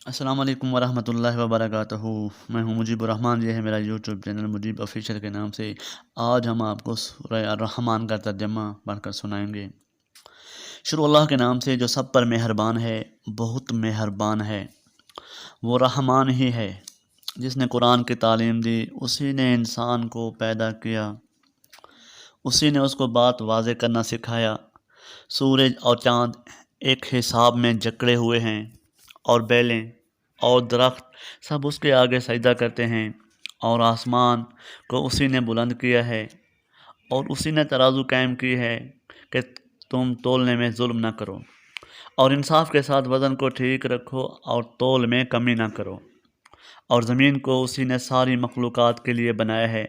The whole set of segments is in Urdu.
السلام علیکم ورحمۃ اللہ وبرکاتہ۔ میں ہوں مجیب الرحمن، یہ ہے میرا یوٹیوب چینل مجیب آفیشیل کے نام سے۔ آج ہم آپ کو سورہ الرحمن کا ترجمہ پڑھ کر سنائیں گے۔ شروع اللہ کے نام سے جو سب پر مہربان ہے، بہت مہربان ہے۔ وہ رحمان ہی ہے جس نے قرآن کی تعلیم دی، اسی نے انسان کو پیدا کیا، اسی نے اس کو بات واضح کرنا سکھایا۔ سورج اور چاند ایک حساب میں جکڑے ہوئے ہیں، اور بیلیں اور درخت سب اس کے آگے سجدہ کرتے ہیں، اور آسمان کو اسی نے بلند کیا ہے، اور اسی نے ترازو قائم کی ہے کہ تم تولنے میں ظلم نہ کرو، اور انصاف کے ساتھ وزن کو ٹھیک رکھو، اور تول میں کمی نہ کرو۔ اور زمین کو اسی نے ساری مخلوقات کے لیے بنایا ہے،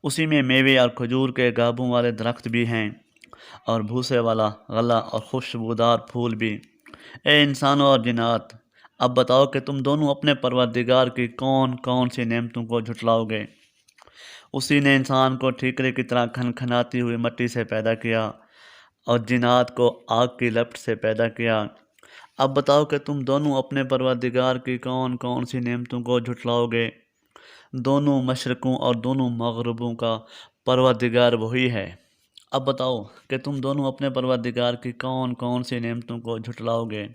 اسی میں میوے اور کھجور کے گابوں والے درخت بھی ہیں، اور بھوسے والا غلہ اور خوشبودار پھول بھی۔ اے انسانوں اور جنات، اب بتاؤ کہ تم دونوں اپنے پروردگار کی کون کون سی نعمتوں کو جھٹلاؤ گے۔ اسی نے انسان کو ٹھیکرے کی طرح کھنکھناتی ہوئی مٹی سے پیدا کیا، اور جنات کو آگ کی لپٹ سے پیدا کیا۔ اب بتاؤ کہ تم دونوں اپنے پروردگار کی کون کون سی نعمتوں کو جھٹلاؤ گے۔ دونوں مشرقوں اور دونوں مغربوں کا پروردگار وہی ہے۔ اب بتاؤ کہ تم دونوں اپنے پروردگار کی کون کون سی نعمتوں کو جھٹلاؤ گے۔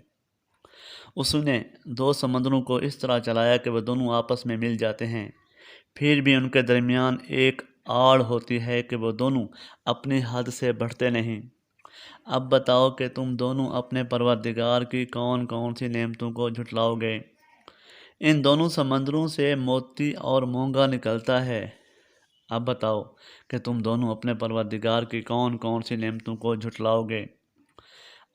اس نے دو سمندروں کو اس طرح چلایا کہ وہ دونوں آپس میں مل جاتے ہیں، پھر بھی ان کے درمیان ایک آڑ ہوتی ہے کہ وہ دونوں اپنی حد سے بڑھتے نہیں۔ اب بتاؤ کہ تم دونوں اپنے پروردگار کی کون کون سی نعمتوں کو جھٹلاؤ گے۔ ان دونوں سمندروں سے موتی اور مونگا نکلتا ہے۔ اب بتاؤ کہ تم دونوں اپنے پروردگار کی کون کون سی نعمتوں کو جھٹلاؤ گے۔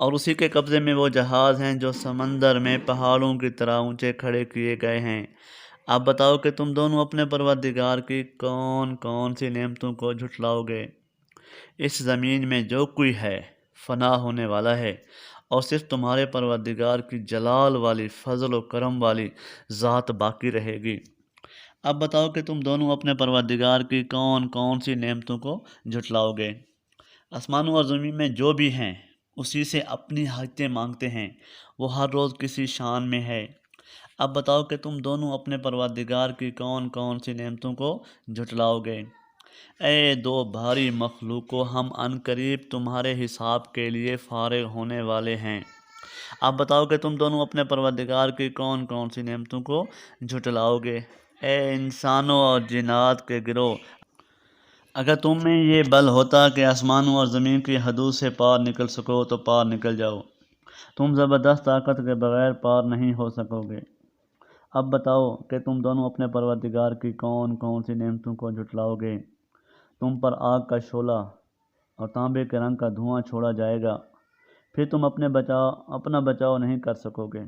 اور اسی کے قبضے میں وہ جہاز ہیں جو سمندر میں پہاڑوں کی طرح اونچے کھڑے کیے گئے ہیں۔ اب بتاؤ کہ تم دونوں اپنے پروردگار کی کون کون سی نعمتوں کو جھٹلاؤ گے۔ اس زمین میں جو کوئی ہے فنا ہونے والا ہے، اور صرف تمہارے پروردگار کی جلال والی فضل و کرم والی ذات باقی رہے گی۔ اب بتاؤ کہ تم دونوں اپنے پروردگار کی کون کون سی نعمتوں کو جھٹلاؤ گے۔ آسمانوں اور زمین میں جو بھی ہیں اسی سے اپنی حاجتیں مانگتے ہیں، وہ ہر روز کسی شان میں ہے۔ اب بتاؤ کہ تم دونوں اپنے پروردگار کی کون کون سی نعمتوں کو جھٹلاؤ گے۔ اے دو بھاری مخلوقوں، ہم عنقریب تمہارے حساب کے لیے فارغ ہونے والے ہیں۔ اب بتاؤ کہ تم دونوں اپنے پروردگار کی کون کون سی نعمتوں کو جھٹلاؤ گے۔ اے انسانوں اور جنات کے گروہ، اگر تم میں یہ بل ہوتا کہ آسمانوں اور زمین کی حدود سے پار نکل سکو تو پار نکل جاؤ۔ تم زبردست طاقت کے بغیر پار نہیں ہو سکو گے۔ اب بتاؤ کہ تم دونوں اپنے پروردگار کی کون کون سی نعمتوں کو جھٹلاؤ گے۔ تم پر آگ کا شعلہ اور تانبے کے رنگ کا دھواں چھوڑا جائے گا، پھر تم اپنا بچاؤ نہیں کر سکو گے۔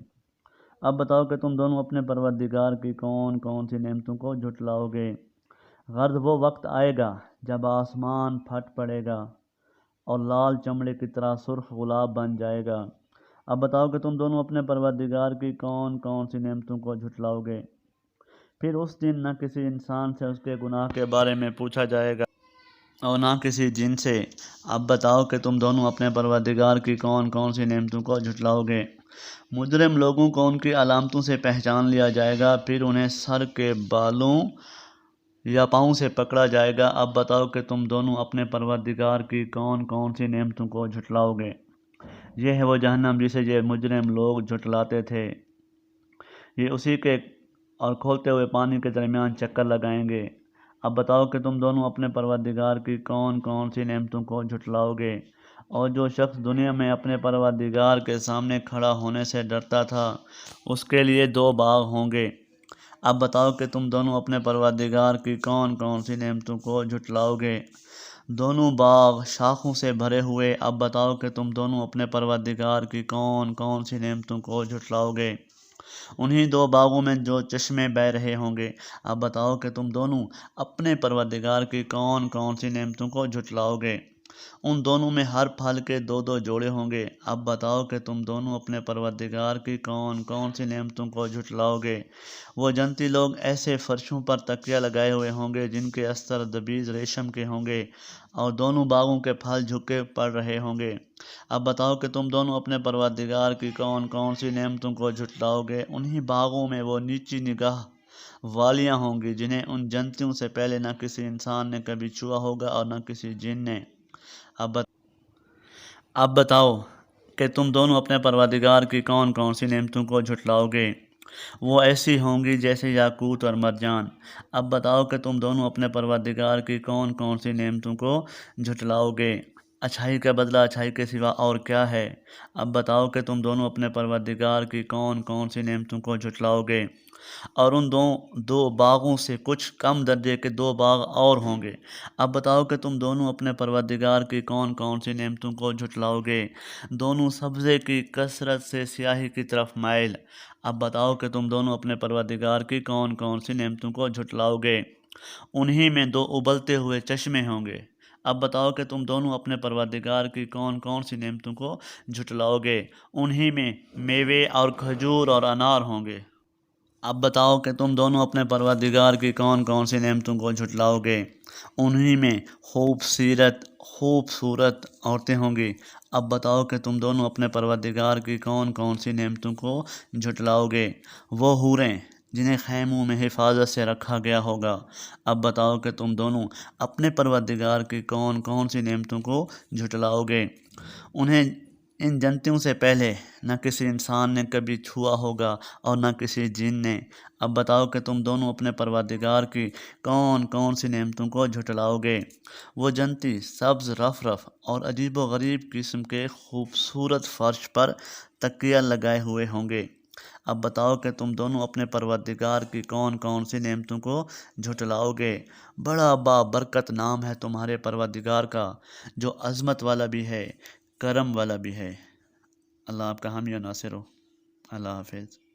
اب بتاؤ کہ تم دونوں اپنے پروردگار کی کون کون سی نعمتوں کو جھٹلاؤ گے۔ غرض وہ وقت آئے گا جب آسمان پھٹ پڑے گا، اور لال چمڑے کی طرح سرخ گلاب بن جائے گا۔ اب بتاؤ کہ تم دونوں اپنے پروردگار کی کون کون سی نعمتوں کو جھٹلاؤ گے۔ پھر اس دن نہ کسی انسان سے اس کے گناہ کے بارے میں پوچھا جائے گا، اور نہ کسی جن سے۔ اب بتاؤ کہ تم دونوں اپنے پروردگار کی کون کون سی نعمتوں کو جھٹلاؤ گے۔ مجرم لوگوں کو ان کی علامتوں سے پہچان لیا جائے گا، پھر انہیں سر کے بالوں یا پاؤں سے پکڑا جائے گا۔ اب بتاؤ کہ تم دونوں اپنے پروردگار کی کون کون سی نعمتوں کو جھٹلاؤ گے۔ یہ ہے وہ جہنم جسے یہ مجرم لوگ جھٹلاتے تھے، یہ اسی کے اور کھولتے ہوئے پانی کے درمیان چکر لگائیں گے۔ اب بتاؤ کہ تم دونوں اپنے پروردگار کی کون کون سی نعمتوں کو جھٹلاؤ گے۔ اور جو شخص دنیا میں اپنے پروردگار کے سامنے کھڑا ہونے سے ڈرتا تھا، اس کے لیے دو باغ ہوں گے۔ اب بتاؤ کہ تم دونوں اپنے پروردگار کی کون کون سی نعمتوں کو جھٹلاؤ گے۔ دونوں باغ شاخوں سے بھرے ہوئے۔ اب بتاؤ کہ تم دونوں اپنے پروردگار کی کون کون سی نعمتوں کو جھٹلاؤ گے۔ انہی دو باغوں میں جو چشمے بہہ رہے ہوں گے۔ اب بتاؤ کہ تم دونوں اپنے پروردگار کی کون کون سی نعمتوں کو جھٹلاؤ گے۔ ان دونوں میں ہر پھل کے دو دو جوڑے ہوں گے۔ اب بتاؤ کہ تم دونوں اپنے پروردگار کی کون کون سی نعمتوں کو جھٹلاؤ گے۔ وہ جنتی لوگ ایسے فرشوں پر تکیہ لگائے ہوئے ہوں گے جن کے استر دبیز ریشم کے ہوں گے، اور دونوں باغوں کے پھل جھکے پڑ رہے ہوں گے۔ اب بتاؤ کہ تم دونوں اپنے پروردگار کی کون کون سی نعمتوں کو جھٹلاؤ گے۔ انہی باغوں میں وہ نیچی نگاہ والیاں ہوں گی جنہیں ان جنتیوں سے پہلے نہ کسی انسان نے کبھی چھوا ہوگا اور نہ کسی جن نے۔ اب بتاؤ کہ تم دونوں اپنے پروردگار کی کون کون سی نعمتوں کو جھٹلاؤ گے۔ وہ ایسی ہوں گی جیسے یاقوت اور مرجان۔ اب بتاؤ کہ تم دونوں اپنے پروردگار کی کون کون سی نعمتوں کو جھٹلاؤ گے۔ اچھائی کا بدلہ اچھائی کے سوا اور کیا ہے۔ اب بتاؤ کہ تم دونوں اپنے پروردگار کی کون کون سی نعمتوں کو جھٹلاؤ گے۔ اور ان دو باغوں سے کچھ کم درجے کے دو باغ اور ہوں گے۔ اب بتاؤ کہ تم دونوں اپنے پروردگار کی کون کون سی نعمتوں کو جھٹلاؤ گے۔ دونوں سبزے کی کثرت سے سیاہی کی طرف مائل۔ اب بتاؤ کہ تم دونوں اپنے پروردگار کی کون کون سی نعمتوں کو جھٹلاؤ گے۔ انہی میں دو ابلتے ہوئے چشمے ہوں گے۔ اب بتاؤ کہ تم دونوں اپنے پروردگار کی کون کون سی نعمتوں کو جھٹلاؤ گے۔ انہی میں میوے اور کھجور اور انار ہوں گے۔ اب بتاؤ کہ تم دونوں اپنے پروردگار کی کون کون سی نعمتوں کو جھٹلاؤ گے۔ انہی میں خوبصورت عورتیں ہوں گی۔ اب بتاؤ کہ تم دونوں اپنے پروردگار کی کون کون سی نعمتوں کو جھٹلاؤ گے۔ وہ حوریں جنہیں خیموں میں حفاظت سے رکھا گیا ہوگا۔ اب بتاؤ کہ تم دونوں اپنے پروردگار کی کون کون سی نعمتوں کو جھٹلاؤ گے۔ انہیں ان جنتیوں سے پہلے نہ کسی انسان نے کبھی چھوا ہوگا اور نہ کسی جن نے۔ اب بتاؤ کہ تم دونوں اپنے پروردگار کی کون کون سی نعمتوں کو جھٹلاؤ گے۔ وہ جنتی سبز رف اور عجیب و غریب قسم کے خوبصورت فرش پر تکیہ لگائے ہوئے ہوں گے۔ اب بتاؤ کہ تم دونوں اپنے پروردگار کی کون کون سی نعمتوں کو جھٹلاؤ گے۔ بڑا بابرکت نام ہے تمہارے پروردگار کا، جو عظمت والا بھی ہے، کرم والا بھی ہے۔ اللہ آپ کا حامی و ناصر ہو۔ اللہ حافظ۔